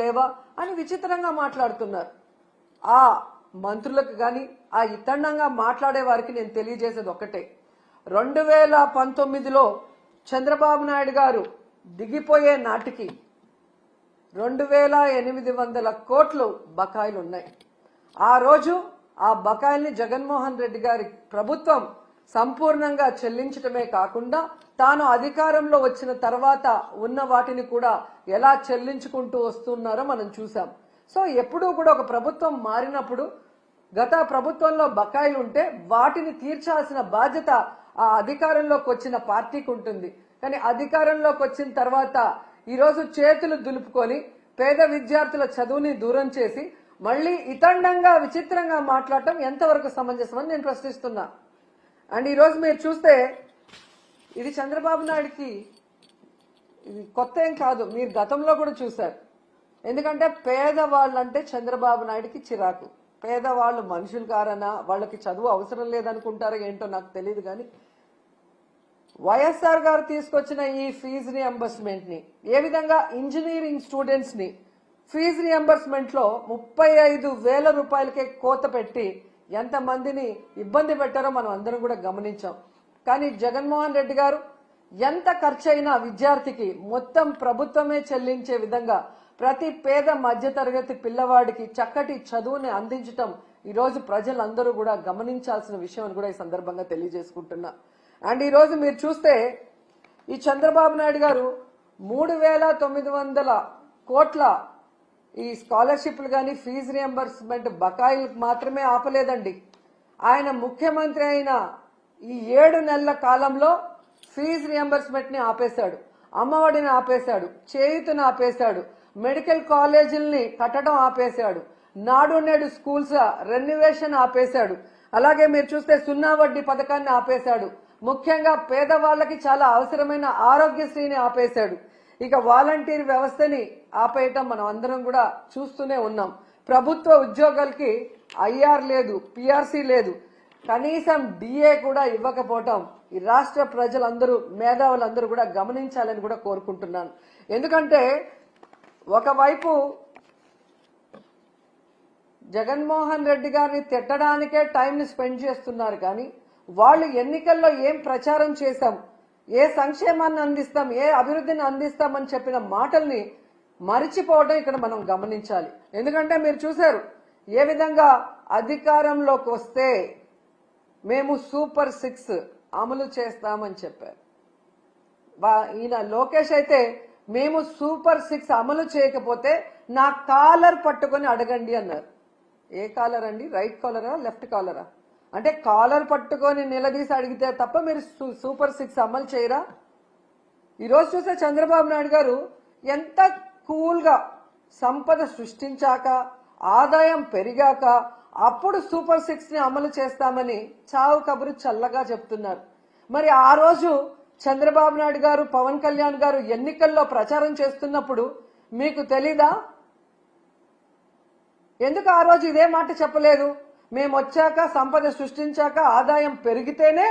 లేవా అని విచిత్రంగా మాట్లాడుతున్నారు. ఆ మంత్రులకు కానీ ఆ ఇతండంగా మాట్లాడే వారికి నేను తెలియజేసేది ఒక్కటే, 2019లో చంద్రబాబు నాయుడు గారు దిగిపోయే నాటికి 2800 కోట్లు బకాయిలు ఉన్నాయి. ఆ రోజు ఆ బకాయిల్ని జగన్మోహన్ రెడ్డి గారి ప్రభుత్వం సంపూర్ణంగా చెల్లించటమే కాకుండా తాను అధికారంలో వచ్చిన తర్వాత ఉన్న వాటిని కూడా ఎలా చెల్లించుకుంటూ వస్తున్నారో మనం చూసాం. సో ఎప్పుడూ కూడా ఒక ప్రభుత్వం మారినప్పుడు గత ప్రభుత్వంలో బకాయిలు ఉంటే వాటిని తీర్చాల్సిన బాధ్యత ఆ అధికారంలోకి వచ్చిన పార్టీకి ఉంటుంది. కానీ అధికారంలోకి వచ్చిన తర్వాత ఈరోజు చేతులు దులుపుకొని పేద విద్యార్థుల చదువుని దూరం చేసి మళ్ళీ ఇతండంగా విచిత్రంగా మాట్లాడటం ఎంతవరకు సమంజసమని నేను ప్రశ్నిస్తున్నా. అండ్ ఈరోజు మీరు చూస్తే ఇది చంద్రబాబు నాయుడుకి ఇది కొత్త ఏం కాదు, మీరు గతంలో కూడా చూశారు. ఎందుకంటే పేదవాళ్ళు అంటే చంద్రబాబు నాయుడుకి చిరాకు. పేదవాళ్ళు మనుషులు కారనా, వాళ్ళకి చదువు అవసరం లేదనుకుంటారో ఏంటో నాకు తెలియదు. కానీ వైఎస్ఆర్ గారు తీసుకొచ్చిన ఈ ఫీజు రియంబర్స్మెంట్ ని ఏ విధంగా ఇంజనీరింగ్ స్టూడెంట్స్ ని ఫీజు రియంబర్స్మెంట్ లో 35,000 రూపాయలకే కోత పెట్టి ఎంతమందిని ఇబ్బంది పెట్టారో మనం అందరం కూడా గమనించాం. కానీ జగన్మోహన్ రెడ్డి గారు ఎంత ఖర్చు అయినా విద్యార్థికి మొత్తం ప్రభుత్వమే చెల్లించే విధంగా ప్రతి పేద మధ్యతరగతి పిల్లవాడికి చక్కటి చదువుని అందించటం ఈరోజు ప్రజలందరూ కూడా గమనించాల్సిన విషయం అని కూడా ఈ సందర్భంగా తెలియజేసుకుంటున్నా. అండ్ ఈరోజు మీరు చూస్తే ఈ చంద్రబాబు నాయుడు గారు 3,900 కోట్ల ఈ స్కాలర్షిప్లు కానీ ఫీజు రియంబర్స్మెంట్ బకాయిలు మాత్రమే ఆపలేదండి. ఆయన ముఖ్యమంత్రి అయిన ఈ 7 నెలల కాలంలో ఫీజు రియంబర్స్మెంట్ ని ఆపేశాడు, అమ్మఒడిని ఆపేశాడు, చేయూతను ఆపేశాడు, మెడికల్ కాలేజీల్ని కట్టడం ఆపేశాడు, నాడు నేడు స్కూల్స్ రెన్యువేషన్ ఆపేశాడు. అలాగే మీరు చూస్తే 0 వడ్డీ పథకాన్ని ఆపేశాడు. ముఖ్యంగా పేదవాళ్లకి చాలా అవసరమైన ఆరోగ్యశ్రీని ఆపేశాడు. ఇక వాలంటీర్ వ్యవస్థని ఆపేయటం మనం అందరం కూడా చూస్తూనే ఉన్నాం. ప్రభుత్వ ఉద్యోగాలకి ఐఆర్ లేదు, పిఆర్సీ లేదు, కనీసం డిఏ కూడా ఇవ్వకపోవటం ఈ రాష్ట్ర ప్రజలందరూ మేధావులందరూ కూడా గమనించాలని కూడా కోరుకుంటున్నాను. ఎందుకంటే ఒకవైపు జగన్మోహన్ రెడ్డి గారిని తిట్టడానికే టైంని స్పెండ్ చేస్తున్నారు. కానీ వాళ్ళు ఎన్నికల్లో ఏం ప్రచారం చేశాం, ఏ సంక్షేమాన్ని అందిస్తాం, ఏ అభివృద్ధిని అందిస్తామని చెప్పిన మాటల్ని మరిచిపోవడం ఇక్కడ మనం గమనించాలి. ఎందుకంటే మీరు చూశారు ఏ విధంగా అధికారంలోకి వస్తే మేము సూపర్ 6 అమలు చేస్తామని చెప్పారు. ఈయన లోకేష్ అయితే మేము సూపర్ 6 అమలు చేయకపోతే నా కాలర్ పట్టుకొని అడగండి అన్నారు. ఏ కాలర్ అండి? రైట్ కాలరా, లెఫ్ట్ కాలరా? అంటే కాలర్ పట్టుకొని నిలదీసి అడిగితే తప్ప మీరు సూపర్ 6 అమలు చేయరా? ఈరోజు చూస్తే చంద్రబాబు నాయుడు గారు ఎంత కూల్గా సంపద సృష్టించాక ఆదాయం పెరిగాక అప్పుడు సూపర్ 6 ని అమలు చేస్తామని చావు కబురు చల్లగా చెప్తున్నారు. మరి ఆ రోజు చంద్రబాబు నాయుడు గారు, పవన్ కళ్యాణ్ గారు ఎన్నికల్లో ప్రచారం చేస్తున్నప్పుడు మీకు తెలీదా? ఎందుకు ఆ రోజు ఇదే మాట చెప్పలేదు? మేము వచ్చాక సంపద సృష్టించాక ఆదాయం పెరిగితేనే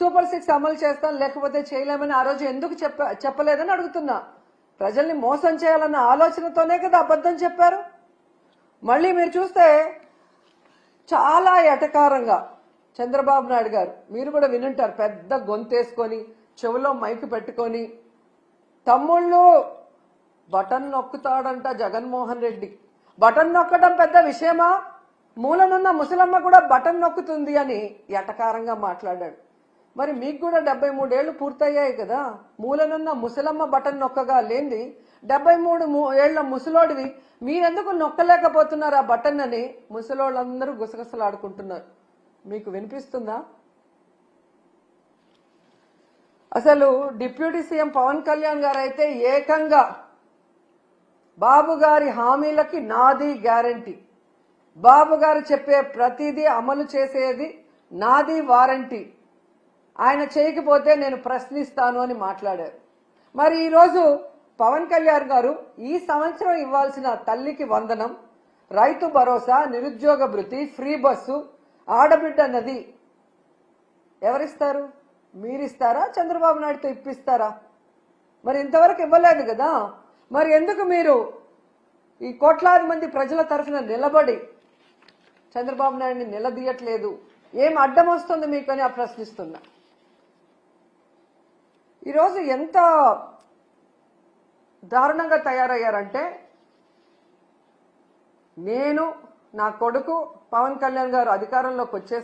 సూపర్ 6 అమలు చేస్తాం, లేకపోతే చేయలేమని ఆ రోజు ఎందుకు చెప్పలేదని అడుగుతున్నా. ప్రజల్ని మోసం చేయాలన్న ఆలోచనతోనే కదా అబద్ధం చెప్పారు. మళ్ళీ మీరు చూస్తే చాలా ఎటకారంగా చంద్రబాబు నాయుడు గారు, మీరు కూడా వినుంటారు, పెద్ద గొంతేసుకొని చెవిలో మైకు పెట్టుకొని తమ్ముళ్ళు బటన్ నొక్కుతాడంట జగన్మోహన్ రెడ్డి. బటన్ నొక్కడం పెద్ద విషయమా? మూలనున్న ముసలమ్మ కూడా బటన్ నొక్కుతుంది అని ఎటకారంగా మాట్లాడాడు. మరి మీకు కూడా 73 ఏళ్లు పూర్తయ్యాయి కదా, మూలనున్న ముసలమ్మ బటన్ నొక్కగా లేంది 73 ఏళ్ల ముసలోడివి మీరెందుకు నొక్కలేకపోతున్నారు ఆ బటన్ అని ముసలోళ్ళందరూ గుసగుసలాడుకుంటున్నారు. మీకు వినిపిస్తుందా? అసలు డిప్యూటీ సీఎం పవన్ కళ్యాణ్ గారు అయితే ఏకంగా బాబు గారి హామీలకి నాది గ్యారంటీ, బాబు గారు చెప్పే ప్రతిదీ అమలు చేసేది నాది వారంటీ, ఆయన చేయకపోతే నేను ప్రశ్నిస్తాను అని మాట్లాడారు. మరి ఈరోజు పవన్ కళ్యాణ్ గారు ఈ సంవత్సరం ఇవ్వాల్సిన తల్లికి వందనం, రైతు భరోసా, నిరుద్యోగ భృతి, ఫ్రీ బస్సు, ఆడబిడ్డ నది ఎవరిస్తారు? మీరిస్తారా? చంద్రబాబు నాయుడుతో ఇప్పిస్తారా? మరి ఇంతవరకు ఇవ్వలేదు కదా. మరి ఎందుకు మీరు ఈ కోట్లాది మంది ప్రజల తరఫున నిలబడి చంద్రబాబు నాయుడిని నిలదీయట్లేదు? ఏం అడ్డం వస్తుంది మీకు అని ప్రశ్నిస్తున్నా. ఈరోజు ఎంత దారుణంగా తయారయ్యారంటే, నేను, నా కొడుకు పవన్ కళ్యాణ్ గారు అధికారంలోకి వచ్చే